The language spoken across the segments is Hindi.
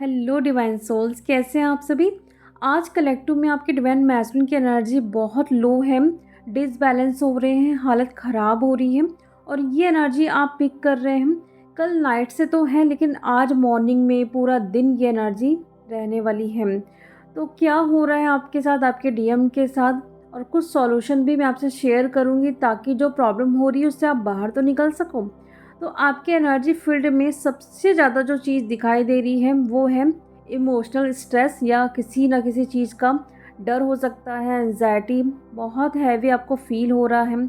हेलो डिवाइन सोल्स, कैसे हैं आप सभी। आज कलेक्टिव में आपके डिवाइन मैस्कुलिन की एनर्जी बहुत लो है, डिसबैलेंस हो रहे हैं, हालत ख़राब हो रही है और ये एनर्जी आप पिक कर रहे हैं। कल नाइट से तो है लेकिन आज मॉर्निंग में पूरा दिन ये एनर्जी रहने वाली है। तो क्या हो रहा है आपके साथ, आपके डीएम के साथ, और कुछ सॉल्यूशन भी मैं आपसे शेयर करूँगी ताकि जो प्रॉब्लम हो रही है उससे आप बाहर तो निकल सको। तो आपके एनर्जी फील्ड में सबसे ज़्यादा जो चीज़ दिखाई दे रही है वो है इमोशनल स्ट्रेस, या किसी ना किसी चीज़ का डर हो सकता है, एंजाइटी बहुत हैवी आपको फील हो रहा है।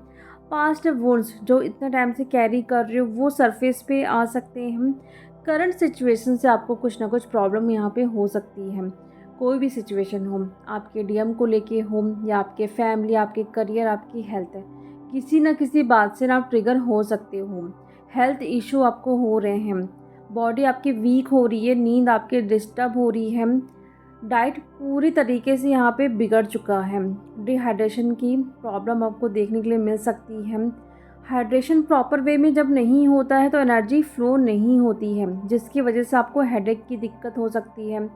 पास्ट वुंड्स जो इतने टाइम से कैरी कर रहे हो वो सरफेस पे आ सकते हैं। करंट सिचुएशन से आपको कुछ ना कुछ प्रॉब्लम यहाँ पे हो सकती है। कोई भी सिचुएशन हो, आपके डीएम को लेके हो या आपके फैमिली, आपके करियर, आपकी हेल्थ है, किसी न किसी बात से ना आप ट्रिगर हो सकते हो। हेल्थ इशू आपको हो रहे हैं, बॉडी आपकी वीक हो रही है, नींद आपकी डिस्टर्ब हो रही है, डाइट पूरी तरीके से यहाँ पे बिगड़ चुका है। डिहाइड्रेशन की प्रॉब्लम आपको देखने के लिए मिल सकती है। हाइड्रेशन प्रॉपर वे में जब नहीं होता है तो एनर्जी फ्लो नहीं होती है, जिसकी वजह से आपको हेडेक की दिक्कत हो सकती है।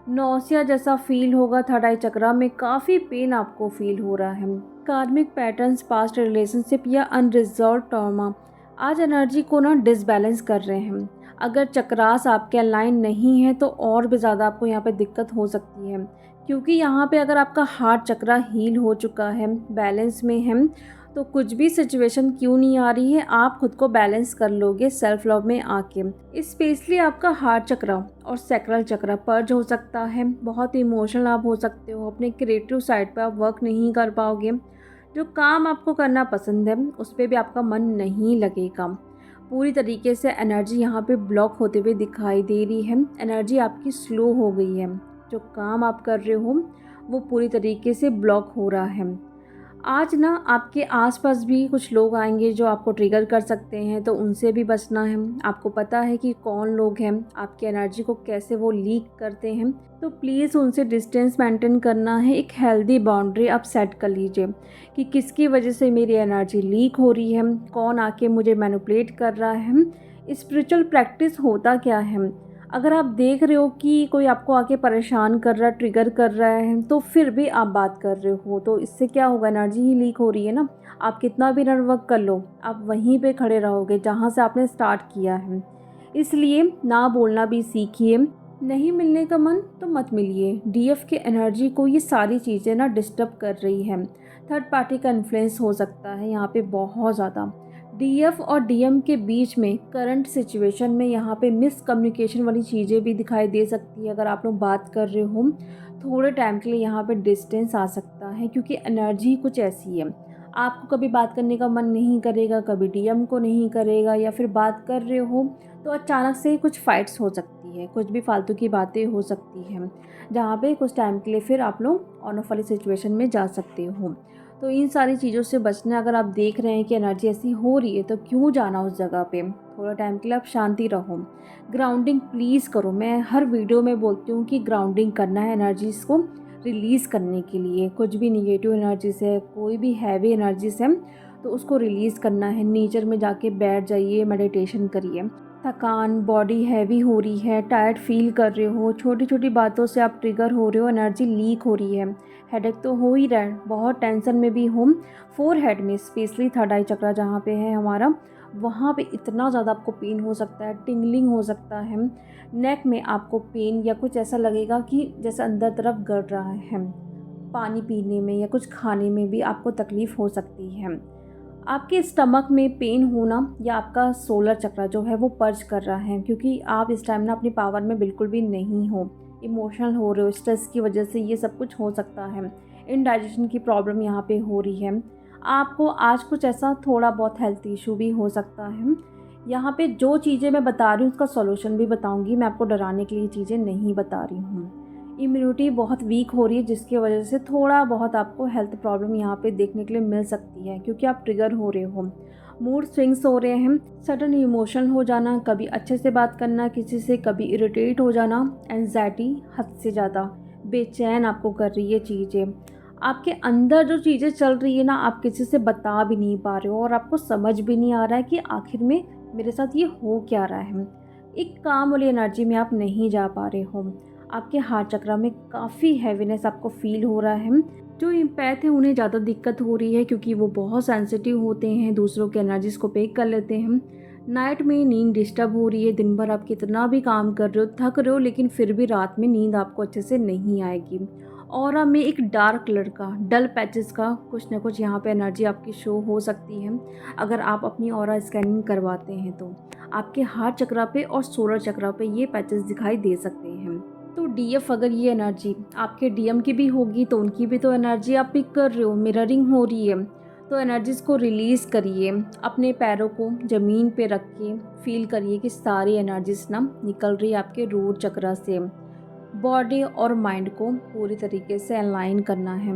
नौसिया जैसा फील होगा, थर्ड आई चक्रा में काफ़ी पेन आपको फील हो रहा है। कार्मिक पैटर्न्स, पास्ट रिलेशनशिप या अनरिजॉल्व ट्रॉमा आज एनर्जी को ना डिसबैलेंस कर रहे हैं। अगर चक्रास आपके अलाइन नहीं है तो और भी ज़्यादा आपको यहाँ पे दिक्कत हो सकती है, क्योंकि यहाँ पे अगर आपका हार्ट चक्रा हील हो चुका है, बैलेंस में है, तो कुछ भी सिचुएशन क्यों नहीं आ रही है, आप खुद को बैलेंस कर लोगे सेल्फ लव में आके। स्पेशली आपका हार्ट चक्रा और सैक्रल चक्रा पर्ज हो सकता है। बहुत इमोशनल आप हो सकते हो, अपने क्रिएटिव साइड पर आप वर्क नहीं कर पाओगे। जो काम आपको करना पसंद है उस पर भी आपका मन नहीं लगेगा। पूरी तरीके से एनर्जी यहाँ पे ब्लॉक होते हुए दिखाई दे रही है। एनर्जी आपकी स्लो हो गई है, जो काम आप कर रहे हो वो पूरी तरीके से ब्लॉक हो रहा है। आज ना आपके आसपास भी कुछ लोग आएंगे जो आपको ट्रिगर कर सकते हैं, तो उनसे भी बचना है। आपको पता है कि कौन लोग हैं, आपकी एनर्जी को कैसे वो लीक करते हैं, तो प्लीज़ उनसे डिस्टेंस मेंटेन करना है। एक हेल्दी बाउंड्री आप सेट कर लीजिए कि किसकी वजह से मेरी एनर्जी लीक हो रही है, कौन आके मुझे मैनिपुलेट कर रहा है। स्पिरिचुअल प्रैक्टिस होता क्या है, अगर आप देख रहे हो कि कोई आपको आके परेशान कर रहा है, ट्रिगर कर रहा है, तो फिर भी आप बात कर रहे हो, तो इससे क्या होगा, एनर्जी ही लीक हो रही है ना। आप कितना भी वर्क कर लो, आप वहीं पे खड़े रहोगे जहाँ से आपने स्टार्ट किया है। इसलिए ना बोलना भी सीखिए। नहीं मिलने का मन तो मत मिलिए। डीएफ के एनर्जी को ये सारी चीज़ें ना डिस्टर्ब कर रही है। थर्ड पार्टी का इन्फ्लुएंस हो सकता है यहाँ पे बहुत ज़्यादा। डीएफ और डीएम के बीच में करंट सिचुएशन में यहाँ पे मिसकम्युनिकेशन वाली चीज़ें भी दिखाई दे सकती है। अगर आप लोग बात कर रहे हो थोड़े टाइम के लिए यहाँ पे डिस्टेंस आ सकता है, क्योंकि एनर्जी कुछ ऐसी है। आपको कभी बात करने का मन नहीं करेगा, कभी डीएम को नहीं करेगा, या फिर बात कर रहे हो तो अचानक से कुछ फाइट्स हो सकती है, कुछ भी फालतू की बातें हो सकती हैं, जहाँ पे कुछ टाइम के लिए फिर आप लोग ऑन ऑफ वाली सिचुएशन में जा सकते हो। तो इन सारी चीज़ों से बचना, अगर आप देख रहे हैं कि एनर्जी ऐसी हो रही है तो क्यों जाना उस जगह पे। थोड़ा टाइम के लिए आप शांति रहो, ग्राउंडिंग प्लीज़ करो। मैं हर वीडियो में बोलती हूँ कि ग्राउंडिंग करना है एनर्जीज़ को रिलीज़ करने के लिए। कुछ भी निगेटिव एनर्जीज है, कोई भी हैवी एनर्जीज है, तो उसको रिलीज़ करना है। नेचर में जाके बैठ जाइए, मेडिटेशन करिए। थकान, बॉडी हैवी हो रही है, टायर्ड फील कर रहे हो, छोटी छोटी बातों से आप ट्रिगर हो रहे हो, एनर्जी लीक हो रही है, हेडेक तो हो ही रहा है, बहुत टेंशन में भी हो। फोरहेड में स्पेशली थर्ड आई चक्रा जहाँ पे है हमारा, वहाँ पे इतना ज़्यादा आपको पेन हो सकता है, टिंगलिंग हो सकता है। नेक में आपको पेन या कुछ ऐसा लगेगा कि जैसे अंदर तरफ गड़ रहा है। पानी पीने में या कुछ खाने में भी आपको तकलीफ़ हो सकती है। आपके स्टमक में पेन होना, या आपका सोलर चक्र जो है वो पर्ज कर रहा है, क्योंकि आप इस टाइम ना अपनी पावर में बिल्कुल भी नहीं हो, इमोशनल हो रहे हो, स्ट्रेस की वजह से ये सब कुछ हो सकता है। इनडाइजेशन की प्रॉब्लम यहाँ पे हो रही है। आपको आज कुछ ऐसा थोड़ा बहुत हेल्थ इशू भी हो सकता है। यहाँ पे जो चीज़ें मैं बता रही हूँ उसका सॉल्यूशन भी बताऊँगी, मैं आपको डराने के लिए चीज़ें नहीं बता रही हूँ। इम्यूनिटी बहुत वीक हो रही है, जिसकी वजह से थोड़ा बहुत आपको हेल्थ प्रॉब्लम यहाँ पे देखने के लिए मिल सकती है, क्योंकि आप ट्रिगर हो रहे हो। मूड स्विंग्स हो रहे हैं, सडन इमोशनल हो जाना, कभी अच्छे से बात करना किसी से, कभी इरिटेट हो जाना, एंजाइटी हद से ज़्यादा, बेचैन आपको कर रही है चीज़ें। आपके अंदर जो चीज़ें चल रही है ना, आप किसी से बता भी नहीं पा रहे हो और आपको समझ भी नहीं आ रहा है कि आखिर में मेरे साथ ये हो क्या रहा है। एक काम वाली एनर्जी में आप नहीं जा पा रहे हो। आपके हार्ट चक्र में काफ़ी हैवीनेस आपको फील हो रहा है। जो एम्पैथ है उन्हें ज़्यादा दिक्कत हो रही है क्योंकि वो बहुत सेंसिटिव होते हैं, दूसरों के एनर्जीज़ को पिक कर लेते हैं। नाइट में नींद डिस्टर्ब हो रही है, दिन भर आप कितना भी काम कर रहे हो, थक रहे हो, लेकिन फिर भी रात में नींद आपको अच्छे से नहीं आएगी। ऑरा में एक डार्क कलर का, डल पैचेस का कुछ ना कुछ यहाँ पे एनर्जी आपकी शो हो सकती है। अगर आप अपनी ऑरा स्कैनिंग करवाते हैं तो आपके हार्ट चक्र पे और सोलर चक्र पे ये पैचेस दिखाई दे सकते हैं। तो डीएफ अगर ये एनर्जी आपके डीएम की भी होगी तो उनकी भी तो एनर्जी आप पिक कर रहे हो, मिररिंग हो रही है। तो एनर्जीज़ को रिलीज़ करिए, अपने पैरों को ज़मीन पे रख के फील करिए कि सारी एनर्जीज ना निकल रही है आपके रूट चक्र से। बॉडी और माइंड को पूरी तरीके से अलाइन करना है।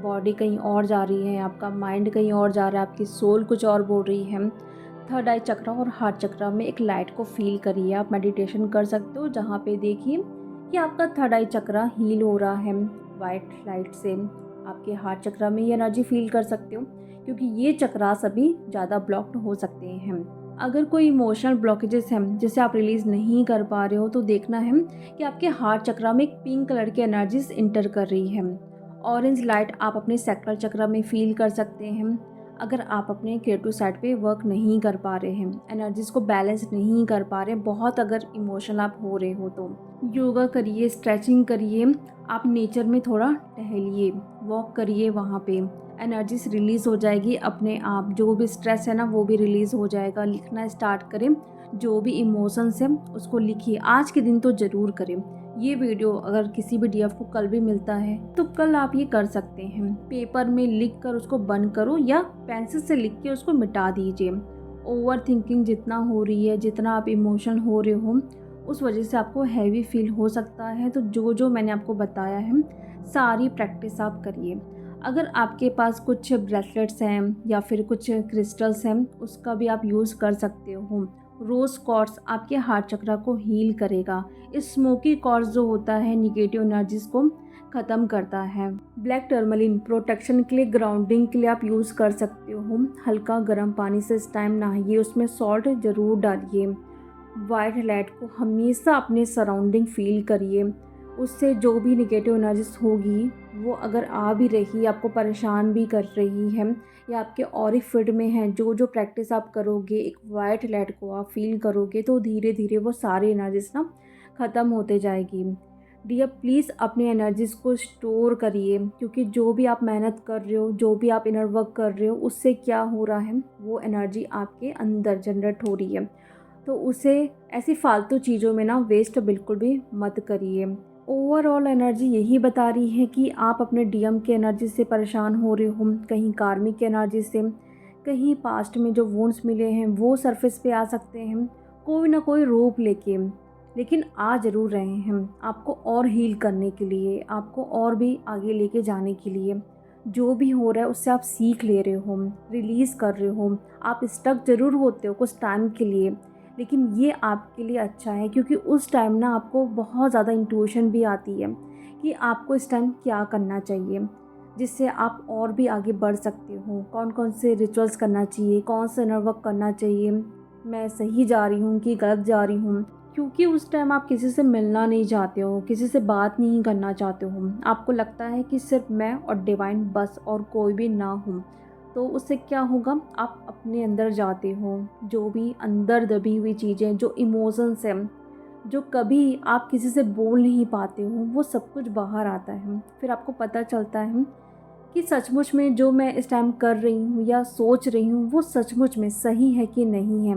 बॉडी कहीं और जा रही है, आपका माइंड कहीं और जा रहा है, आपकी सोल कुछ और बोल रही है। थर्ड आई चक्र और हार्ट चक्र में एक लाइट को फील करिए। आप मेडिटेशन कर सकते हो जहाँ पे देखिए कि आपका थर्ड आई चक्र हील हो रहा है वाइट लाइट से। आपके हार्ट चक्र में ये एनर्जी फील कर सकते हो क्योंकि ये चक्रास अभी ज़्यादा ब्लॉक्ड हो सकते हैं। अगर कोई इमोशनल ब्लॉकेजेस हैं जिसे आप रिलीज़ नहीं कर पा रहे हो तो देखना है कि आपके हार्ट चक्र में एक पिंक कलर की एनर्जीज इंटर कर रही है। ऑरेंज लाइट आप अपने सैक्रल चक्र में फील कर सकते हैं। अगर आप अपने क्रिएटिव साइड पे वर्क नहीं कर पा रहे हैं, एनर्जीज को बैलेंस नहीं कर पा रहे, बहुत अगर इमोशनल आप हो रहे हो तो योगा करिए, स्ट्रेचिंग करिए, आप नेचर में थोड़ा टहलिए, वॉक करिए, वहाँ पे एनर्जीज रिलीज़ हो जाएगी अपने आप। जो भी स्ट्रेस है ना वो भी रिलीज़ हो जाएगा। लिखना स्टार्ट करें, जो भी इमोशंस हैं उसको लिखिए। आज के दिन तो ज़रूर करें। ये वीडियो अगर किसी भी डीएफ को कल भी मिलता है तो कल आप ये कर सकते हैं। पेपर में लिख कर उसको बंद करो या पेंसिल से लिख के उसको मिटा दीजिए। ओवर थिंकिंग जितना हो रही है, जितना आप इमोशनल हो रहे हो, उस वजह से आपको हैवी फील हो सकता है। तो जो जो मैंने आपको बताया है सारी प्रैक्टिस आप करिए। अगर आपके पास कुछ ब्रेसलेट्स हैं या फिर कुछ क्रिस्टल्स हैं उसका भी आप यूज़ कर सकते हो। रोज़ क्वार्ट्स आपके हार्ट चक्र को हील करेगा। स्मोकी क्वार्ट्स जो होता है निगेटिव एनर्जीज को ख़त्म करता है। ब्लैक टर्मलिन प्रोटेक्शन के लिए, ग्राउंडिंग के लिए आप यूज़ कर सकते हो। हल्का गर्म पानी से इस टाइम नहाइए, उसमें सॉल्ट ज़रूर डालिए। वाइट लाइट को हमेशा अपने सराउंडिंग फील करिए। उससे जो भी निगेटिव एनर्जीज होगी वो अगर आ भी रही, आपको परेशान भी कर रही है या आपके ऑरिक फील्ड में है, जो जो प्रैक्टिस आप करोगे, एक वाइट लाइट को आप फील करोगे तो धीरे धीरे वो सारी एनर्जीज ना ख़त्म होते जाएगी। डियर प्लीज़ अपनी एनर्जीज़ को स्टोर करिए क्योंकि जो भी आप मेहनत कर रहे हो, जो भी आप इनर वर्क कर रहे हो, उससे क्या हो रहा है वो एनर्जी आपके अंदर जनरेट हो रही है। तो उसे ऐसी फालतू चीज़ों में ना वेस्ट बिल्कुल भी मत करिए। ओवरऑल एनर्जी यही बता रही है कि आप अपने डीएम के एनर्जी से परेशान हो रहे हो, कहीं कार्मिक के एनर्जी से, कहीं पास्ट में जो वुंड्स मिले हैं वो सरफेस पे आ सकते हैं कोई ना कोई रूप लेके, लेकिन आ ज़रूर रहे हैं आपको और हील करने के लिए, आपको और भी आगे लेके जाने के लिए। जो भी हो रहा है उससे आप सीख ले रहे हो, रिलीज़ कर रहे हो। आप स्टक ज़रूर होते हो कुछ टाइम के लिए, लेकिन ये आपके लिए अच्छा है क्योंकि उस टाइम ना आपको बहुत ज़्यादा इंट्यूशन भी आती है कि आपको इस टाइम क्या करना चाहिए, जिससे आप और भी आगे बढ़ सकते हो। कौन कौन से रिचुअल्स करना चाहिए, कौन सा इनर वर्क करना चाहिए, मैं सही जा रही हूँ कि गलत जा रही हूँ। क्योंकि उस टाइम आप किसी से मिलना नहीं चाहते हो, किसी से बात नहीं करना चाहते हो, आपको लगता है कि सिर्फ मैं और डिवाइन बस और कोई भी ना हूँ। तो उससे क्या होगा, आप अपने अंदर जाते हो, जो भी अंदर दबी हुई चीज़ें, जो इमोशंस हैं, जो कभी आप किसी से बोल नहीं पाते हो, वो सब कुछ बाहर आता है। फिर आपको पता चलता है कि सचमुच में जो मैं इस टाइम कर रही हूँ या सोच रही हूँ वो सचमुच में सही है कि नहीं है,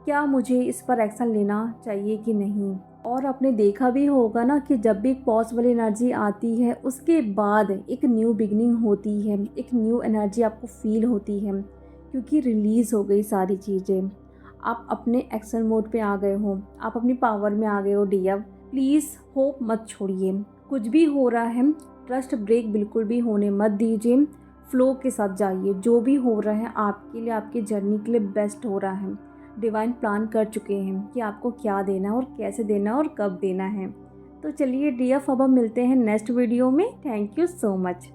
क्या मुझे इस पर एक्शन लेना चाहिए कि नहीं। और आपने देखा भी होगा ना कि जब भी पॉजिटिव एनर्जी आती है उसके बाद एक न्यू बिगनिंग होती है, एक न्यू एनर्जी आपको फील होती है क्योंकि रिलीज़ हो गई सारी चीज़ें। आप अपने एक्शन मोड पे आ गए हो, आप अपनी पावर में आ गए हो। डियर प्लीज़ होप मत छोड़िए, कुछ भी हो रहा है ट्रस्ट ब्रेक बिल्कुल भी होने मत दीजिए। फ्लो के साथ जाइए, जो भी हो रहा है आपके लिए, आपकी जर्नी के लिए बेस्ट हो रहा है। डिवाइन प्लान कर चुके हैं कि आपको क्या देना है और कैसे देना है और कब देना है। तो चलिए डियर, अब हम मिलते हैं नेक्स्ट वीडियो में। Thank you so much.